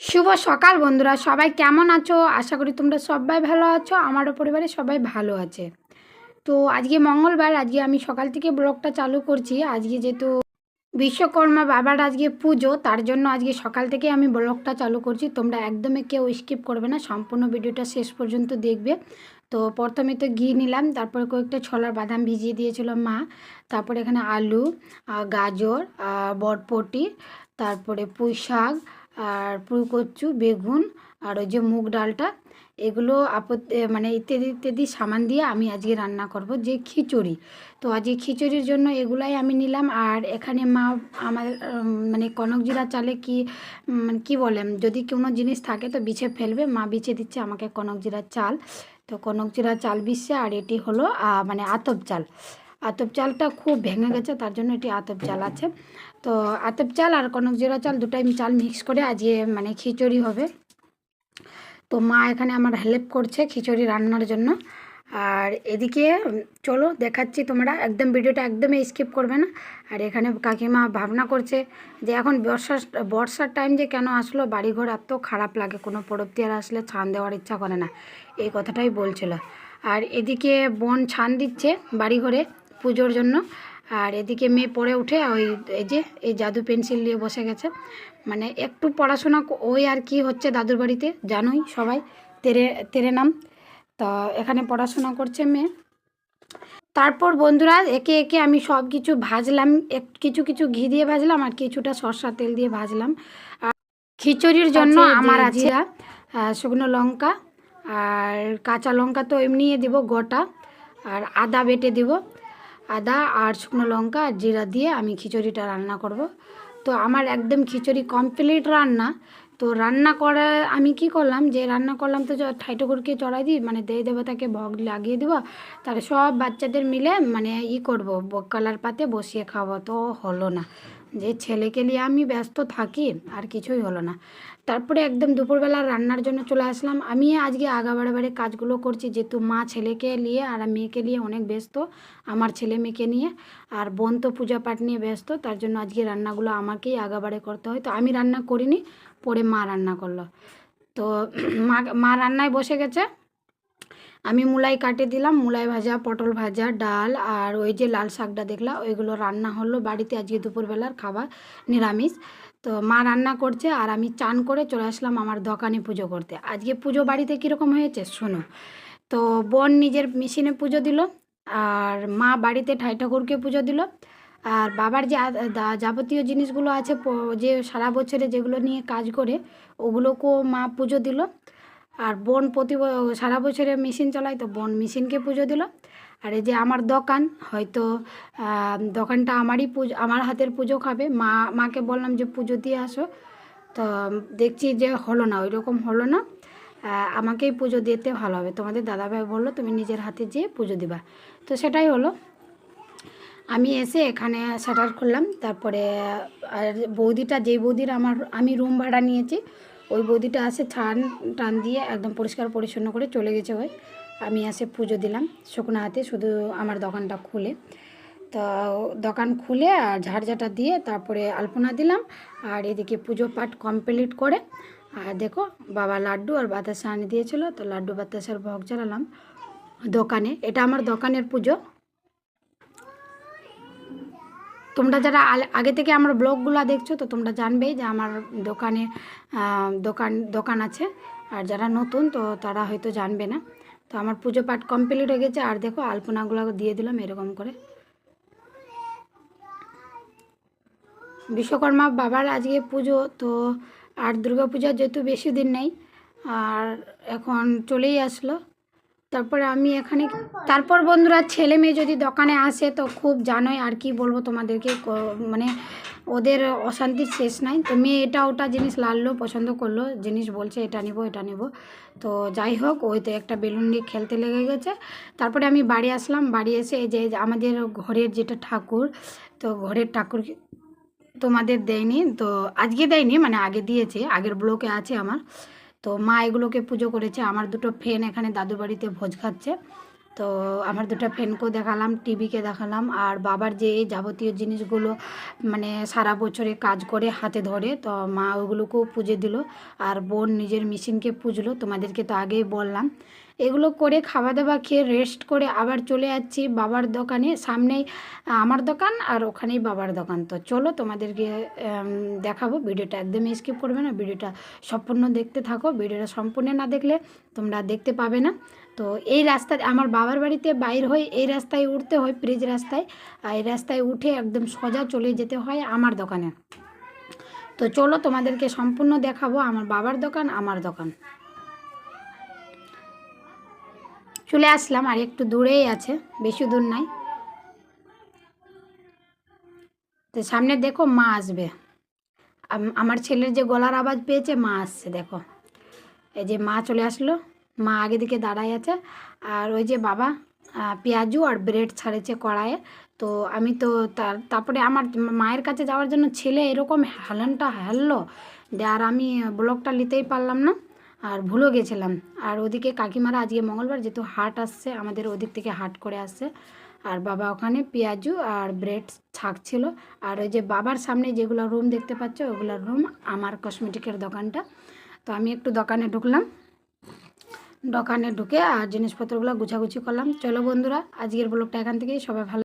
শুভ সকাল বন্ধুরা, সবাই কেমন আছো? আশা করি তোমরা সবাই ভালো আছো। আমারও পরিবারে সবাই ভালো আছে। তো আজকে মঙ্গলবার, আজকে আমি সকাল থেকে ব্লগটা চালু করছি। আজকে যেহেতু বিশ্বকর্মা বাবার আজকে পুজো, তার জন্য আজকে সকাল থেকে আমি ব্লগটা চালু করছি। তোমরা একদমই কেউ স্কিপ করবে না, সম্পূর্ণ ভিডিওটা শেষ পর্যন্ত দেখবে। তো প্রথমে তো ঘি নিলাম, তারপরে কয়েকটা ছোলার বাদাম ভিজিয়ে দিয়েছিল মা। তারপরে এখানে আলু, গাজর, বরবটি, তারপরে পুঁই শাক, আর ফুলকচু, বেগুন, আর ওই যে মুগ ডালটা, এগুলো মানে ইত্যাদি ইত্যাদি সামান দিয়ে আমি আজকে রান্না করব যে খিচুড়ি। তো আজকে খিচুড়ির জন্য এগুলাই আমি নিলাম। আর এখানে মা আমার মানে কনক জিরা চালে মানে কী বলে, যদি কোনো জিনিস থাকে তো বিছে ফেলবে, মা বিছে দিচ্ছে আমাকে কনক জিরার চাল। তো কনক জিরা চাল বিছে, আর এটি হলো মানে আতপ চাল। আতপ চালটা খুব ভেঙে গেছে, তার জন্য এটি আতপ চাল আছে। তো আতপ চাল আর কনক জিরা চাল দুটাই চাল মিক্স করে আজকে মানে খিচুড়ি হবে। তো মা এখানে আমার হেল্প করছে খিচুড়ি রান্নার জন্য। আর এদিকে চলো দেখাচ্ছি, তোমরা একদম ভিডিওটা একদমই স্কিপ করবে না। আর এখানে কাকিমা ভাবনা করছে যে এখন বর্ষার টাইম যে কেন আসলো, বাড়িঘর এত খারাপ লাগে, কোনো পরবতীয়ার আসলে ছান দেওয়ার ইচ্ছা করে না, এই কথাটাই বলছিল। আর এদিকে বোন ছান দিচ্ছে বাড়িঘরে পুজোর জন্য। আর এদিকে মেয়ে পড়ে উঠে এই জাদু পেন্সিল নিয়ে বসে গেছে। মানে একটু পড়াশোনা ওই আর কি হচ্ছে দাদুর বাড়িতে, জানোই সবাই, তেরে তেরে নাম। তো এখানে পড়াশোনা করছে মেয়ে। তারপর বন্ধুরা একে একে আমি সব কিছু ভাজলাম, কিছু কিছু ঘি দিয়ে ভাজলাম আর কিছুটা সরষা তেল দিয়ে ভাজলাম। আর খিচুড়ির জন্য আমার আছে শুকনো লঙ্কা, আর কাঁচা লঙ্কা তো এমনিই দিব গোটা, আর আদা বেটে দিব। আদা আর শুকনো লঙ্কা আর জিরা দিয়ে আমি খিচুড়িটা রান্না করব। তো আমার একদম খিচুড়ি কমপ্লিট রান্না। তো রান্না করা আমি কি করলাম, যে রান্না করলাম তো ঠাই ঠাকুরকে চড়াই দিই, মানে দেবী দেবতাকে ভোগ লাগিয়ে দিব। তার সব বাচ্চাদের মিলে মানে করব, কালার পাতে বসিয়ে খাবো। তো হলো না, যে ছেলেকে নিয়ে আমি ব্যস্ত থাকি, আর কিছুই হলো না। তারপরে একদম দুপুরবেলা রান্নার জন্য চলে আসলাম। আমি আজকে বারে কাজগুলো করছি, যেহেতু মা ছেলেকে নিয়ে আর মেয়েকে নিয়ে অনেক ব্যস্ত, আমার ছেলে মেয়েকে নিয়ে। আর বোন তো পূজা পাঠ নিয়ে ব্যস্ত, তার জন্য আজকে রান্নাগুলো আমাকেই আগাবারে করতে হয়। তো আমি রান্না করিনি, পরে মা রান্না করলো। তো মা রান্নায় বসে গেছে। আমি মূলাই কাটে দিলাম, মূলাই ভাজা, পটল ভাজা, ডাল, আর ওই যে লাল শাকটা দেখলাম, ওইগুলো রান্না হলো বাড়িতে আজকে দুপুরবেলার খাবার, নিরামিষ। তো মা রান্না করছে, আর আমি চান করে চলে আসলাম আমার দোকানে পুজো করতে। আজকে পুজো বাড়িতে কীরকম হয়েছে শোনো। তো বোন নিজের মেশিনে পুজো দিল, আর মা বাড়িতে ঠাই ঠাকুরকে পুজো দিল। আর বাবার যে যাবতীয় জিনিসগুলো আছে, যে সারা বছরে যেগুলো নিয়ে কাজ করে, ওগুলোকেও মা পুজো দিল। আর বোন সারা বছরে মেশিন চালায়, তো বোন মেশিনকে পুজো দিল। আর এই যে আমার দোকান, হয়তো দোকানটা আমার হাতের পুজো খাবে। মাকে বললাম যে পুজো দিয়ে আসো, তো দেখছি যে হলো না, ওই রকম হলো না। আমাকেই পুজো দিতে ভালো হবে, তোমাদের দাদাভাই বললো তুমি নিজের হাতে যেয়ে পুজো দিবা। তো সেটাই হলো। আমি এসে এখানে শাটার খুললাম। তারপরে আর যেই বৌদির আমি রুম ভাড়া নিয়েছি, ওই বৌদিটা আসে টান দিয়ে একদম পরিষ্কার পরিচ্ছন্ন করে চলে গেছে। আমি এসে পুজো দিলাম শুকনো হাতে, শুধু আমার দোকানটা খুলে। তো দোকান খুলে আর ঝাড়ঝাটা দিয়ে তারপরে আলপনা দিলাম। আর এদিকে পুজো পাঠ কমপ্লিট করে, আর দেখো বাবা লাড্ডু আর বাতাসা আনে দিয়েছিল, তো লাড্ডু বাতাসার ভোগ জ্বালালাম দোকানে। এটা আমার দোকানের পুজো। তোমরা যারা আগে থেকে আমার ব্লগগুলো দেখছো, তো তোমরা জানবেই যে আমার দোকান আছে। আর যারা নতুন, তো তারা হয়তো জানবে না। তো আমার পুজো পাঠ কমপ্লিট হয়ে গেছে, আর দেখো আলপনাগুলো দিয়ে দিলাম এরকম করে। বিশ্বকর্মা বাবার আজকে পুজো তো, আর দুর্গা পূজা যেহেতু বেশি দিন নেই, আর এখন চলেই আসলো। তারপর বন্ধুরা ছেলে মেয়ে যদি দোকানে আসে, তো খুব জানোই, আর কি বলবো তোমাদেরকে, মানে ওদের অশান্তির শেষ নাই। তো মেয়ে এটা ওটা জিনিস লাললো, পছন্দ করলো, জিনিস বলছে এটা নিব এটা নিব। তো যাই হোক, ওই তো একটা বেলুন নিয়ে খেলতে লেগে গেছে। তারপরে আমি বাড়ি আসলাম, বাড়ি এসে এই যে আমাদের ঘরের যেটা ঠাকুর, তো ঘরের ঠাকুর তোমাদের দেয়নি, তো আজকে দেয়নি, মানে আগে দিয়েছে, আগের ব্লকে আছে আমার। তো মা এগুলোকে পুজো করেছে। আমার দুটো ফ্রেন্ড এখানে দাদু বাড়িতে ভোজ খাচ্ছে, তো আমার দুটো ফ্রেন্ডকেও দেখালাম, টিভিকে দেখালাম, আর বাবার যে এই যাবতীয় জিনিসগুলো মানে সারা বছরে কাজ করে হাতে ধরে, তো মা ওগুলোকেও পুজো দিল, আর বোন নিজের মেশিনকে পুজলো, তোমাদেরকে তো আগেই বললাম। এগুলো করে খাওয়া দাওয়া খেয়ে রেস্ট করে আবার চলে যাচ্ছি বাবার দোকানে। সামনেই আমার দোকান আর ওখানেই বাবার দোকান। তো চলো তোমাদেরকে দেখাবো, ভিডিওটা একদমই স্কিপ করবে না, ভিডিওটা সম্পূর্ণ দেখতে থাকো। ভিডিওটা সম্পূর্ণ না দেখলে তোমরা দেখতে পাবে না। তো এই রাস্তায় আমার বাবার বাড়িতে বাইর হয়ে এই রাস্তায় উঠতে হয়, ব্রিজ রাস্তায়, আর এই রাস্তায় উঠে একদম সোজা চলে যেতে হয় আমার দোকানে। তো চলো তোমাদেরকে সম্পূর্ণ দেখাবো আমার বাবার দোকান, আমার দোকান। চলে আসলাম, আর একটু দূরেই আছে, বেশি দূর নাই। তো সামনে দেখো মা আসবে, আমার ছেলের যে গলার আওয়াজ পেয়েছে, মা আসছে দেখো। এই যে মা চলে আসলো, মা আগে দিকে দাঁড়ায় আছে, আর ওই যে বাবা পেঁয়াজু আর ব্রেড ছাড়েছে কড়াইয়ে। তো আমি তো তারপরে আমার মায়ের কাছে যাওয়ার জন্য ছেলে এরকম হেলানটা হেললো যে আর আমি ব্লগটা নিতেই পারলাম না, আর ভুলেও গেছিলাম। আর ওদিকে কাকিমারা আজকে মঙ্গলবার যেহেতু হাট আসছে, আমাদের ওদিক থেকে হাট করে আসছে, আর বাবা ওখানে পেঁয়াজু আর ব্রেড ছাকছিল। আর ওই যে বাবার সামনে যেগুলো রুম দেখতে পাচ্ছ, ওগুলো রুম আমার কসমেটিকের দোকানটা। তো আমি একটু দোকানে ঢুকলাম, দোকানে ঢুকে আর জিনিসপত্রগুলো গুছাগুছি করলাম। চলো বন্ধুরা, আজকের ব্লগটা এখান থেকেই, সবাই ভালো।